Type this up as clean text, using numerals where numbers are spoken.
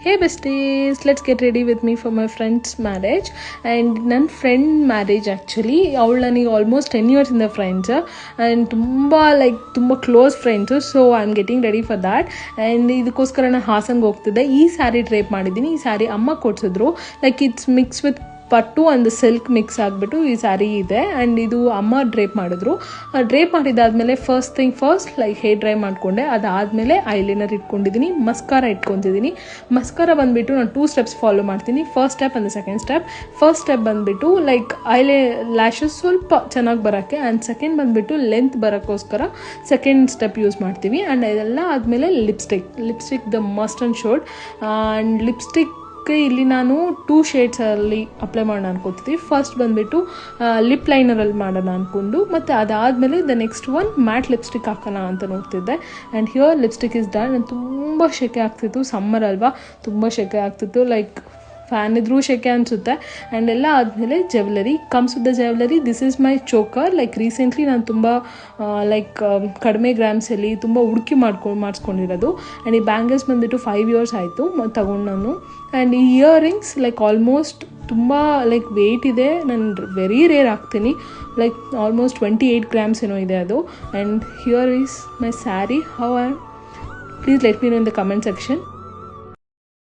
Hey besties, let's get ready with me for my friend's marriage. And ನನ್ನ friend marriage actually ಅವಳು ನನಗೆ almost 10 years ಇಂದ friends and ತುಂಬ close friends. So I am getting ready for that. And ಇದಕ್ಕೋಸ್ಕರ ನಾನು ಹಾಸನ್ಗೆ ಹೋಗ್ತಿದ್ದೆ. ಈ sari drape ಮಾಡಿದ್ದೀನಿ. ಈ ಸ್ಯಾರಿ ಅಮ್ಮ ಕೊಡಿಸಿದ್ರು. Like it's mix with pattu and silk mix ಆಗಿಬಿಟ್ಟು ಈ ಸ್ಯಾರಿ ಇದೆ. ಆ್ಯಂಡ್ ಇದು ಅಮ್ಮ ಡ್ರೇಪ್ ಮಾಡಿದ್ರು. ಡ್ರೇಪ್ ಮಾಡಿದಾದ್ಮೇಲೆ ಫಸ್ಟ್ ಲೈಕ್ ಹೇರ್ ಡ್ರೈ ಮಾಡಿಕೊಂಡೆ. ಅದಾದಮೇಲೆ ಐಲೈನರ್ ಇಟ್ಕೊಂಡಿದ್ದೀನಿ, ಮಸ್ಕಾರ ಇಟ್ಕೊತಿದ್ದೀನಿ. ಮಸ್ಕಾರ ಬಂದುಬಿಟ್ಟು ನಾನು 2 steps ಫಾಲೋ ಮಾಡ್ತೀನಿ. First step and second step. First step ಬಂದುಬಿಟ್ಟು ಲೈಕ್ ಲ್ಯಾಶಸ್ ಸ್ವಲ್ಪ ಚೆನ್ನಾಗಿ ಬರೋಕ್ಕೆ, ಆ್ಯಂಡ್ ಸೆಕೆಂಡ್ ಬಂದುಬಿಟ್ಟು ಲೆಂತ್ ಬರೋಕ್ಕೋಸ್ಕರ ಸೆಕೆಂಡ್ ಸ್ಟೆಪ್ ಯೂಸ್ ಮಾಡ್ತೀವಿ. ಆ್ಯಂಡ್ ಇದೆಲ್ಲ ಆದಮೇಲೆ lipstick the must and showed. And lipstick ಇಲ್ಲಿ ನಾನು 2 ಶೇಡ್ಸಲ್ಲಿ ಅಪ್ಲೈ ಮಾಡೋಣ ಅನ್ಕೋತಿದ್ವಿ. ಫಸ್ಟ್ ಬಂದುಬಿಟ್ಟು ಲಿಪ್ ಲೈನರಲ್ಲಿ ಮಾಡೋಣ ಅಂದ್ಕೊಂಡು, ಮತ್ತು ಅದಾದಮೇಲೆ the next one mat lipstick ಹಾಕೋಣ ಅಂತ ನೋಡ್ತಿದ್ದೆ. And here lipstick is done. ನಾನು ತುಂಬ ಸೆಕೆ ಆಗ್ತಿತ್ತು, ಸಮ್ಮರ್ ಅಲ್ವಾ, ತುಂಬ ಸೆಕೆ ಆಗ್ತಿತ್ತು. ಲೈಕ್ ಫ್ಯಾನ್ ಇದ್ರೂ ಶೆಕೆ ಅನಿಸುತ್ತೆ. ಆ್ಯಂಡ್ ಎಲ್ಲ ಆದಮೇಲೆ jewellery comes with the jewellery. This is my choker. Like recently ನಾನು ತುಂಬ ಕಡಿಮೆ ಗ್ರಾಮ್ಸಲ್ಲಿ ತುಂಬ ಹುಡುಕಿ ಮಾಡಿಸ್ಕೊಂಡಿರೋದು. ಆ್ಯಂಡ್ ಈ ಬ್ಯಾಂಗಲ್ಸ್ ಬಂದುಬಿಟ್ಟು 5 years ಆಯಿತು ತಗೊಂಡು ನಾನು. ಆ್ಯಂಡ್ ಈ ಇಯರಿಂಗ್ಸ್ ಲೈಕ್ ಆಲ್ಮೋಸ್ಟ್ ತುಂಬ ಲೈಕ್ ವೆಯ್ಟ್ ಇದೆ. ನಾನು ವೆರಿ ರೇರ್ ಹಾಕ್ತೀನಿ. ಲೈಕ್ ಆಲ್ಮೋಸ್ಟ್ 28 grams ಏನೋ ಇದೆ ಅದು. And here is my sari. How I please let me know in the comment section.